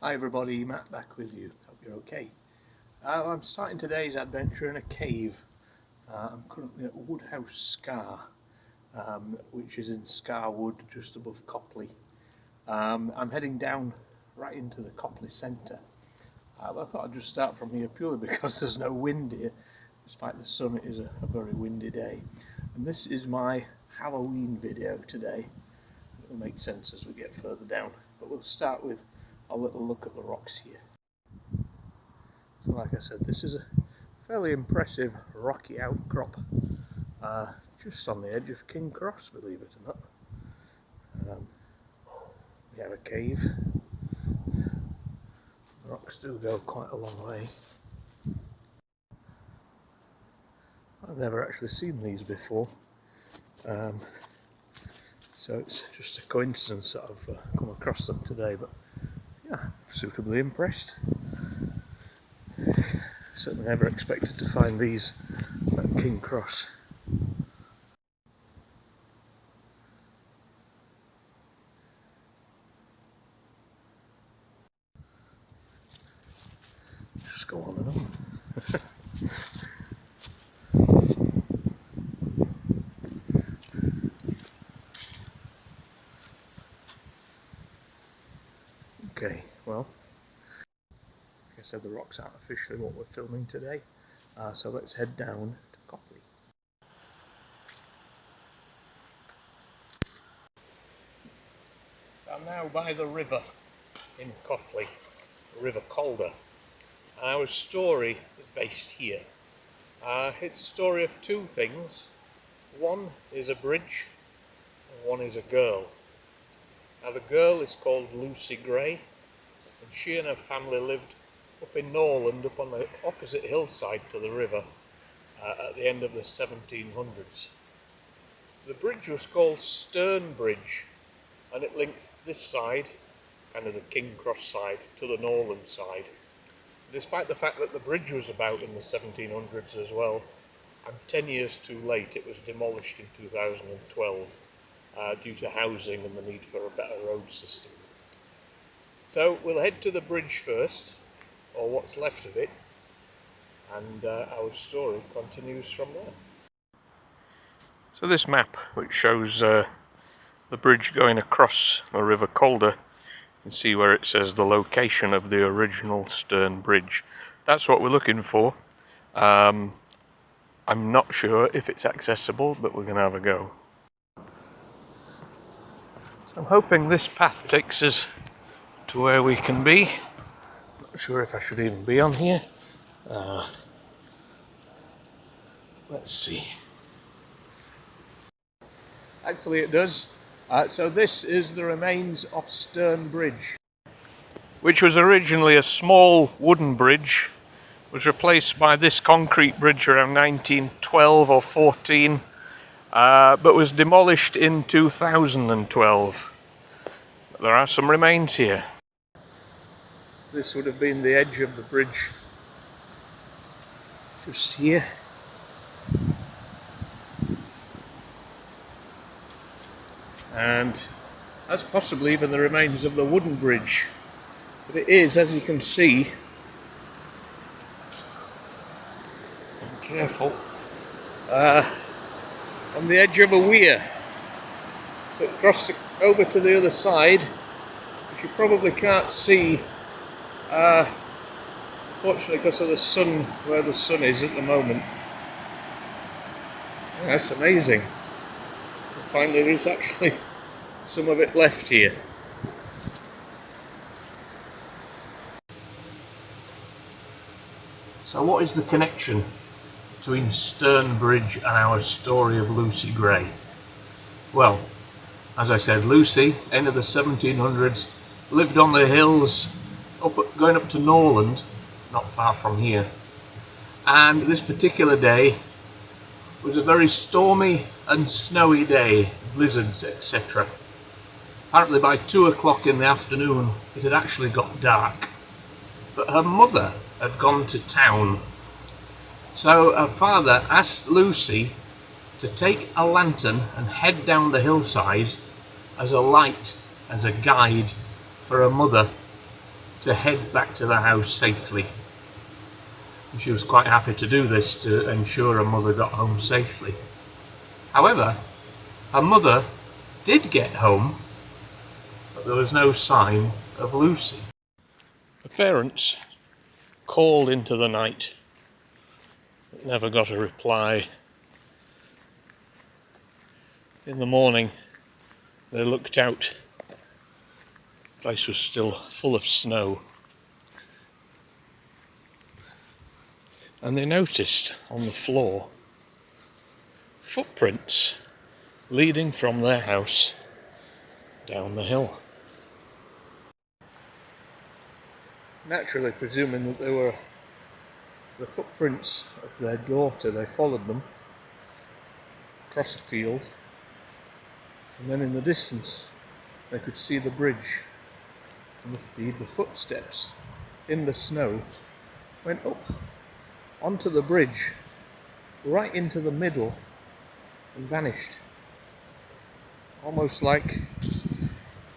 Hi everybody, Matt back with you. Hope you're okay. I'm starting today's adventure in a cave. I'm currently at Woodhouse Scar, which is in Scar Wood, just above Copley. I'm heading down right into the Copley centre. I thought I'd just start from here purely because there's no wind here. Despite the sun, it is a very windy day. And this is my Halloween video today. It'll make sense as we get further down. But we'll start with a little look at the rocks here. So like I said, this is a fairly impressive rocky outcrop just on the edge of King Cross, believe it or not. We have a cave. The rocks do go quite a long way. I've never actually seen these before, so it's just a coincidence that I've come across them today, but yeah, suitably impressed. Certainly never expected to find these at King Cross. Just go on and on. Okay, well, like I said, the rocks aren't officially what we're filming today, so let's head down to Copley. So I'm now by the river in Copley, the River Calder. Our story is based here. It's a story of two things. One is a bridge, and one is a girl. Now the girl is called Lucy Gray, and she and her family lived up in Norland, up on the opposite hillside to the river, at the end of the 1700s. The bridge was called Sterne Bridge, and it linked this side, kind of the King Cross side, to the Norland side. Despite the fact that the bridge was about in the 1700s as well, and 10 years too late, it was demolished in 2012 due to housing and the need for a better road system. So we'll head to the bridge first, or what's left of it, and our story continues from there. So this map, which shows the bridge going across the River Calder, you can see where it says the location of the original Sterne Bridge. That's what we're looking for. I'm not sure if it's accessible, but we're going to have a go. So I'm hoping this path takes us to where we can be. Not sure if I should even be on here. Let's see. Thankfully it does. So this is the remains of Sterne Bridge, which was originally a small wooden bridge, was replaced by this concrete bridge around 1912 or 14, but was demolished in 2012. But there are some remains here. So this would have been the edge of the bridge, just here. And that's possibly even the remains of the wooden bridge. But it is, as you can see, be careful, on the edge of a weir. So it crossed over to the other side, which you probably can't see, fortunately because of the sun, where the sun is at the moment. Yeah, that's amazing. Finally, there is actually some of it left here. So what is the connection between Sterne Bridge and our story of Lucy Gray? Well, as I said, Lucy, end of the 1700s, lived on the hills going up to Norland, not far from here. And this particular day was a very stormy and snowy day, blizzards, etc. Apparently by 2 o'clock in the afternoon it had actually got dark, but her mother had gone to town. So her father asked Lucy to take a lantern and head down the hillside as a light, as a guide for her mother to head back to the house safely. And she was quite happy to do this to ensure her mother got home safely. However, her mother did get home, but there was no sign of Lucy. Her parents called into the night, but never got a reply. In the morning, they looked out. The place was still full of snow. And they noticed on the floor footprints leading from their house down the hill. Naturally, presuming that they were the footprints of their daughter, they followed them across the field, and then in the distance they could see the bridge, and indeed the footsteps in the snow went up onto the bridge, right into the middle, and vanished. Almost like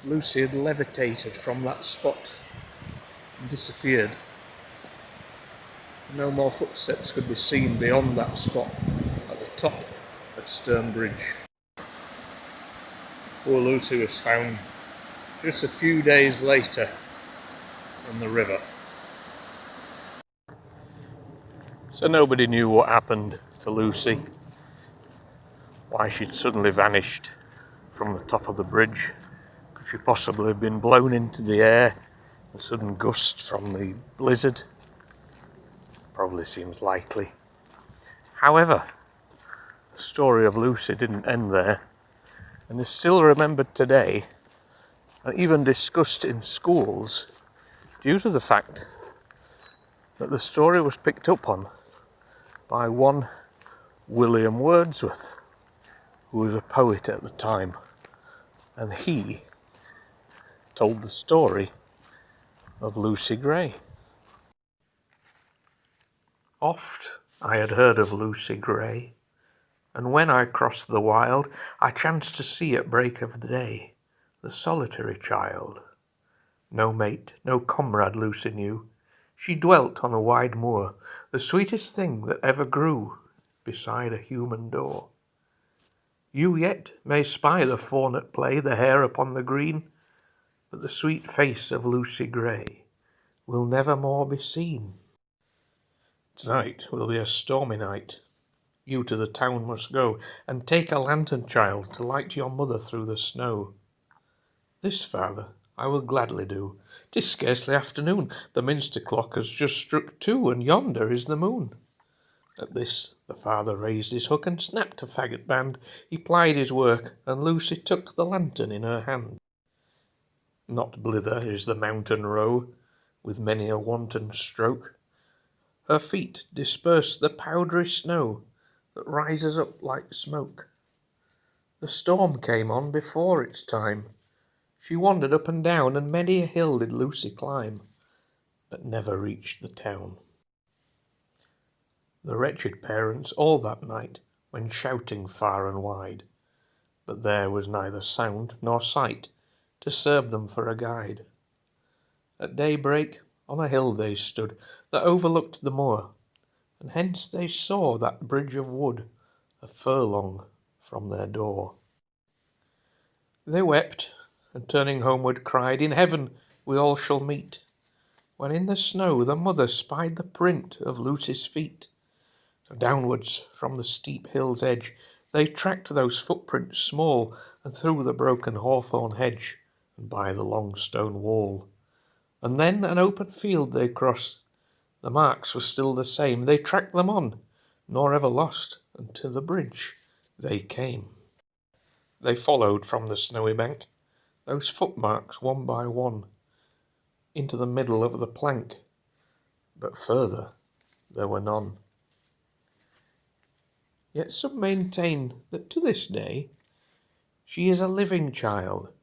Lucy had levitated from that spot and disappeared. No more footsteps could be seen beyond that spot at the top of Sterne Bridge. Poor Lucy was found just a few days later in the river. So nobody knew what happened to Lucy, why she'd suddenly vanished from the top of the bridge. Could she possibly have been blown into the air, a sudden gust from the blizzard? Probably seems likely. However, the story of Lucy didn't end there, and is still remembered today, and even discussed in schools, due to the fact that the story was picked up on by one William Wordsworth, who was a poet at the time, and he told the story of Lucy Gray. Oft I had heard of Lucy Gray, and when I crossed the wild, I chanced to see at break of the day the solitary child. No mate, no comrade Lucy knew. She dwelt on a wide moor, the sweetest thing that ever grew beside a human door. You yet may spy the fawn at play, the hare upon the green, but the sweet face of Lucy Gray will never more be seen. Tonight will be a stormy night. You to the town must go, and take a lantern, child, to light your mother through the snow. This, father, I will gladly do. 'Tis scarcely afternoon, the minster clock has just struck 2, and yonder is the moon. At this the father raised his hook and snapped a faggot band. He plied his work, and Lucy took the lantern in her hand. Not blither is the mountain row, with many a wanton stroke. Her feet disperse the powdery snow that rises up like smoke. The storm came on before its time. She wandered up and down, and many a hill did Lucy climb, but never reached the town. The wretched parents all that night went shouting far and wide, but there was neither sound nor sight to serve them for a guide. At daybreak on a hill they stood that overlooked the moor, and hence they saw that bridge of wood a furlong from their door. They wept, and turning homeward cried, In heaven we all shall meet, when in the snow the mother spied the print of Lucy's feet. So downwards from the steep hill's edge they tracked those footprints small, and through the broken hawthorn hedge, and by the long stone wall. And then an open field they crossed. The marks were still the same. They tracked them on, nor ever lost, and to the bridge they came. They followed from the snowy bank those footmarks one by one into the middle of the plank, but further there were none. Yet some maintain that to this day she is a living child,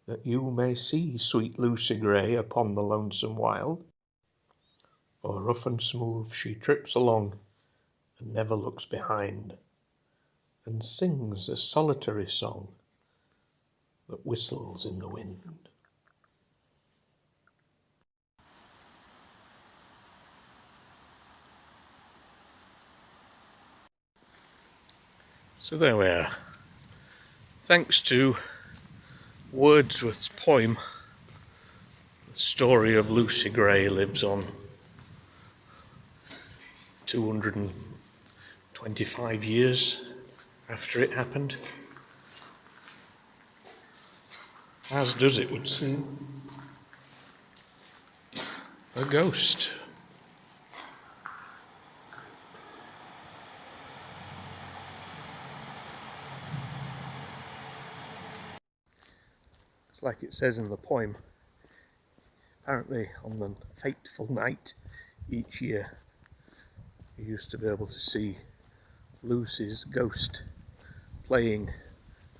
that you may see sweet Lucy Gray upon the lonesome wild. O'er rough and smooth she trips along, and never looks behind, and sings a solitary song that whistles in the wind. So there we are. Thanks to Wordsworth's poem, the story of Lucy Gray lives on 225 years after it happened. As does, it would seem, a ghost. It's like it says in the poem. Apparently on the fateful night each year you used to be able to see Lucy's ghost playing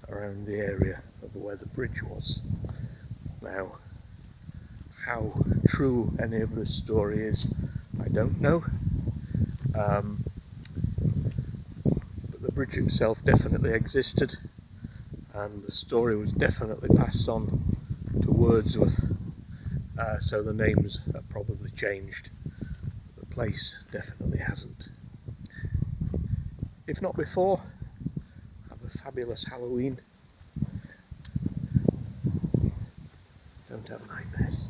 around the area of where the bridge was. Now, how true any of this story is, I don't know. But the bridge itself definitely existed, and the story was definitely passed on to Wordsworth, so the names have probably changed. The place definitely hasn't. If not before, have a fabulous Halloween. Don't have nightmares.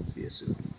See you soon.